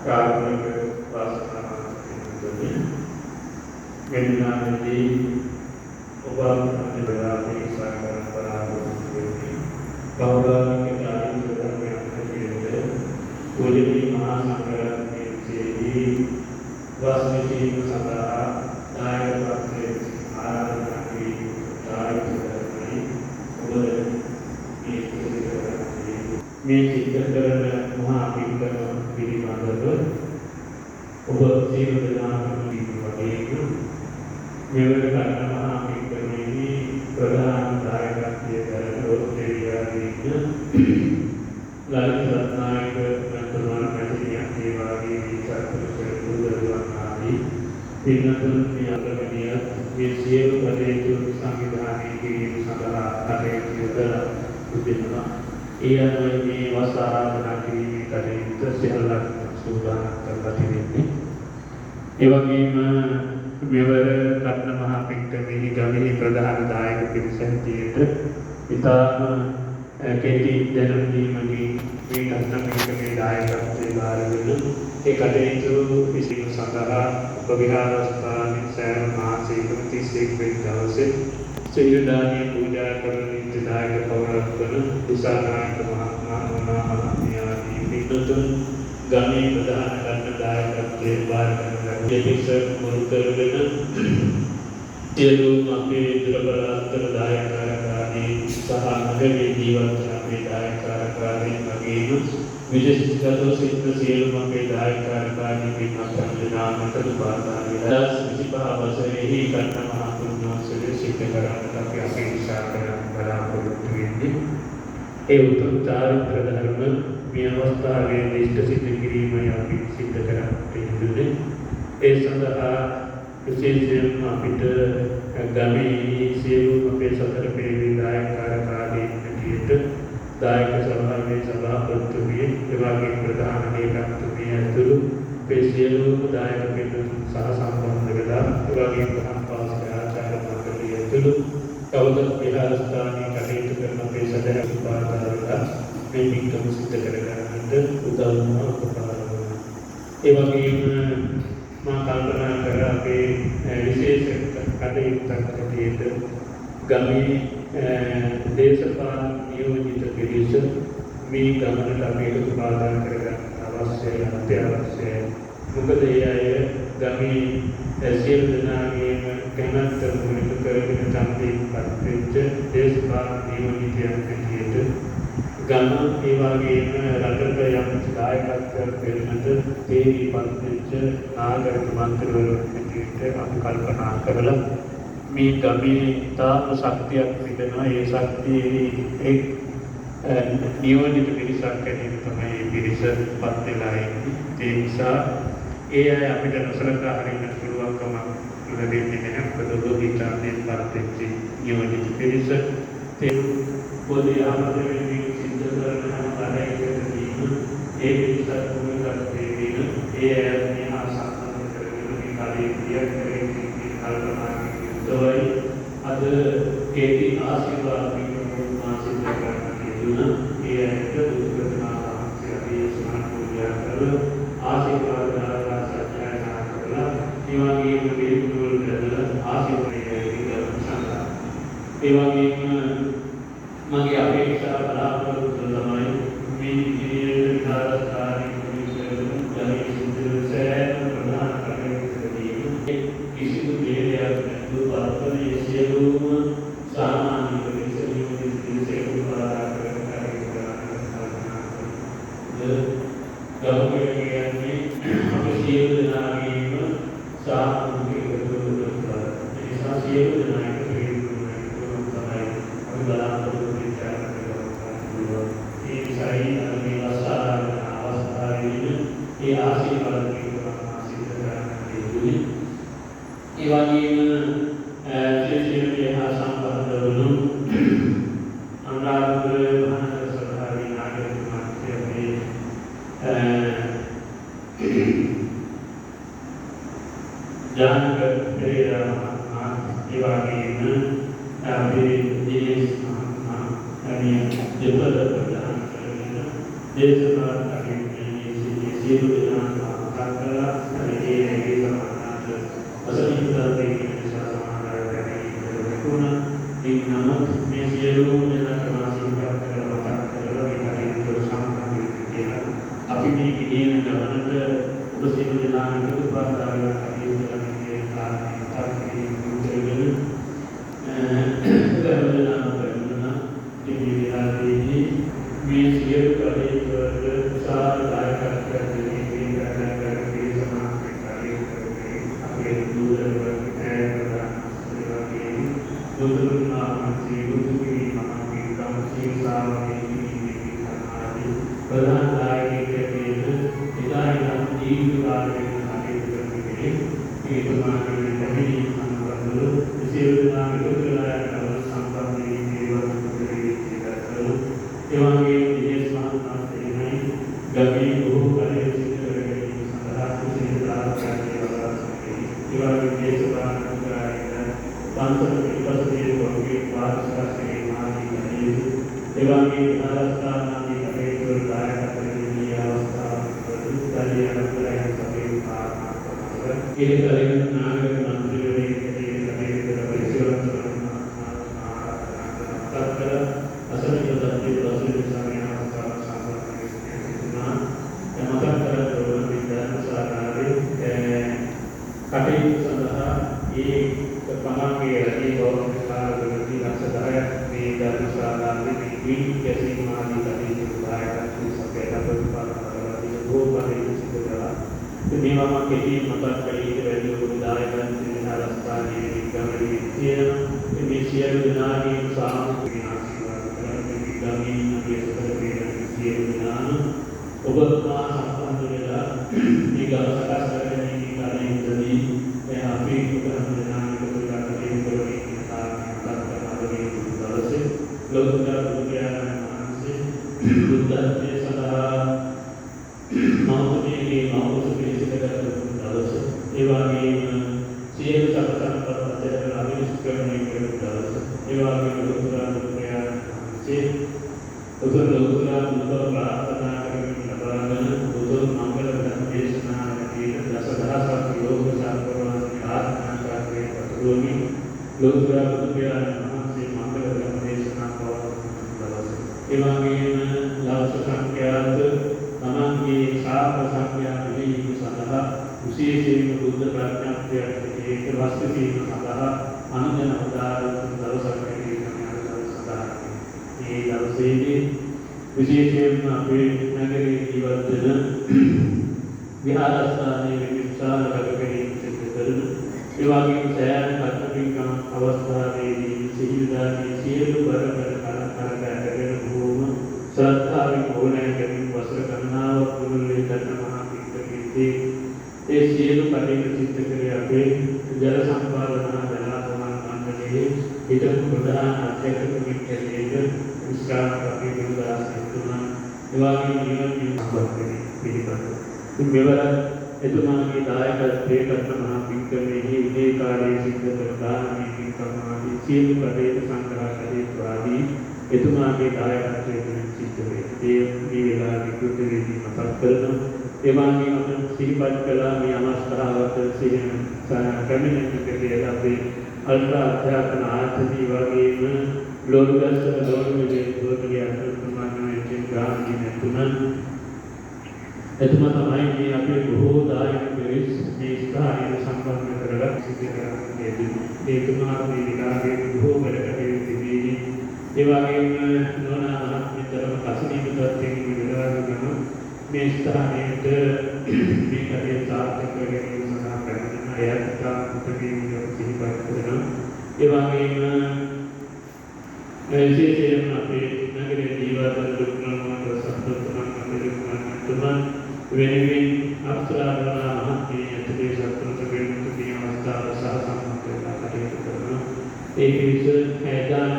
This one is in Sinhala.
කාර්මික වාසනාවන්තයනි මෙන්නාදී ඔබ අනිවාර්යයෙන් සාකච්ඡා කරන්න වෙන්නේ බෞද්ධාගමික ආධුනික ධර්මයන් පූජනීය මහා සංඝරත්නයේදී වාස්මිකීව සඳහා දායකත්වයේ ආරාධනා කිරීම දායකත්වයේ මේ සිද්ධ කරන මහා පින්කම පිළිබඳව ඔබ සියලු දෙනාටම වගේම මෙවර කරන මහා පින්කමේදී ප්‍රධාන දායකත්වයේ දරන ඔස්ට්‍රේලියාවේ ලලිත රත්නායක මන්ත්‍රණ මැතිණියක් ඒ වගේ විචාරක පුදුරුවන් ආදී පින්නතුන් මේ අගමනිය මේ සියලු කටයුතු සංවිධානය කිරීම සඳහා කටයුතු යොදලා තිබෙනවා. ඒ අනුව මේ වස් ආරාධනා කිරීමේ කටයුතු සියල්ලක් සූදානම් කරලා තිබෙන්නේ. ඒ වගේම මෙවර රත්න මහා පින්කමේ ගමේ ප්‍රධාන දායක පිරිස හැටියට ඉතාම කෙටි දැනුම් දීමකින් මේ රත්න පින්කමේ දායකත්වයේ බාරගෙන ඒ කටයුතු විසීම සඳහා උපවිහාරස්ථානයේ සෑම මාසයකම 31 වෙනි දවසේ සියදානිය පූජා කරන නිත්‍යදායක පවරවන දිසානායක මහත්මයා මහත්මියාදී පිටුතුන් ගමේ ප්‍රධාන රත්න දායකත්වයේ බාරගෙන දෙවිස මුල් කරගෙන සියලුම අපේ දුරබලාන්තර දායකකාරී සහ නගරයේ ජීවත් අපේ දායකකාරී වගේම විශේෂිතව සිද්ධ සියලුම අපේ දායකකාරී පින්වත් දෙනාමට උපාදාන වෙලා 25 වසරේහි කර්ණ මහා පුණ්‍යෝත්සවයේ සිද්ධ කරන්නට අපි අපේ විශාකරණ බලාපොරොත්තු වෙන්නේ. ඒ උතුම් චාරිත්‍ර ධර්ම මේ අවස්ථාවේ ඉෂ්ට සිද්ධ කිරීමයි අපි සිද්ධ කරන්නේ. ඒ සඳහා විශේෂයෙන්ම අපිට ගමේ සියලුම අපේ සතර පෙරේ දායකකාරී හැටියට දායක සභාවේ සභාපතිතුමිය එවාගේ ප්‍රධාන ඒකත්වයේ ඇතුළු මේ සියලුම දායක පිටුතුන් සහ සම්බන්ධ වෙලා එවාගේ ප්‍රධාන පාසල ආචාර්ය මණ්ඩලය ඇතුළු කවුරුත් විහාරස්ථානයේ කටයුතු කරන අපේ සදහස් උපාධාරලා මේ පින්කම සිද්ධ කරගන්නට උදව් වන උපකාර වෙනවා. ඒ වගේම මා කල්පනා කර අපේ විශේෂ කටයුත්තක් හැටියට ගමේ දේශපාලන නියෝජිත පිරිස මේ ගමනට අපේ උපාදාන කරගන්න අවශ්‍යයි අත්‍යවශ්‍යයි. මොකද ඒ අය ගමේ සියලු දෙනාගේම කැමැත්ත මුලික කරගෙන සම්පූර්ණ පත්වෙච්ච දේශපාලන නියෝජිතයන් හැටියට ගම ඒ වගේම රටට යම් දායකත්වයක් දෙන්නට තේරී පත්වෙච්ච නාගරික මන්ත්‍රීවරු හැටියට අපි කල්පනා කරලා මේ ගමේ තාම ශක්තියක් තිබෙනවා. ඒ ශක්තියේ නියෝජිත පිරිසක් හැටියට තමයි මේ පිරිස පත් වෙලා ඉන්නේ. ඒ නිසා ඒ අය අපිට නොසලකා හරින්න පුළුවන්කමක් ලැබෙන්නේ නැහැ. මොකද ලෝකීතාවයෙන් පත් වෙච්ච නියෝජිත පිරිස ඒ පොඩි ආමන්ත්‍රණයකින් සිද්ධ කරන හැම කාර්යයකදීම ඒ පිරිසත් භූමිකාවේ ඒ අය මේ ආසන්න කරගෙන මේ කාර්යය කරගෙන කල්පනා තවයි අද කේති ආශිර්වාද පිටුපොත් මාසික කරන ඒ ඇයට උද්ගතනා ආශ්‍රය සමාන පූජා කර ආශිර්වාද දාලා සත්‍යයනා කරලා ඒ වගේම පිළිතුරු දෙන්න ආශිර්වාදයේ විග්‍රහ සඳහා ඒ වගේම මගේ අපේක්ෂා බලාපොරොත්තු තමයි මේ ඉදිරියේ විකාශකාරී පිළිසෙලුම් ජනී සිද්ධ සෑම ප්‍රධාන කටයුතුකදී කිසිදු දෙයක් පත්වන සියලුම සාමාන්‍ය පිළිසෙලුම් පිළිසෙලුම් ආකාරයෙන් ගමකේ කියන්නේ අපි සියලු දෙනාගේම සාමූහික දුරුකරන ඒ නිසා සියලු දෙනාගේ පිළිතුරු තමයි අපි බලාපොරොත්තු වෙන ඒ නිසායි අපි වසාරණ අවස්ථාවේ ඒ ආශිර්වාද පිළිබඳව සිද්ධ කරන්නේ. ඒ වගේම ශ්‍රී හා සම්බන්ධ වුණු අනුරාධපුර මහනගර සභාවේ නායක මහත්මයාගේ ජානක පෙරේරා මහත්මයා ඒ වගේම අපේ ජීස් මහත්මයා අනිත් දෙපළ ප්‍රධාන කරගෙන දේශනා කටයුතු සියලු දෙනා මාතකලා සමිතියේ සමානාත අසලින්තරේ නිසා සමානාරයෙන් වුණ ඉන්නමත් මේ සියලු දෙනා කමාසින් කරලා මේ කටයුතු සම්පූර්ණ කියලා අපි මේ ඉගෙන ගන්නට ඔබ සියලු දෙනා එකතු පාදාලා කටයුතු කරන්නේ කාර්යය මේ සියලු කටයුතු විශාල දායකත්වයක් දෙන මේ සමාජ කාර්යයේ අපේ දුරවර්ග ඒ පිළිස හැදාන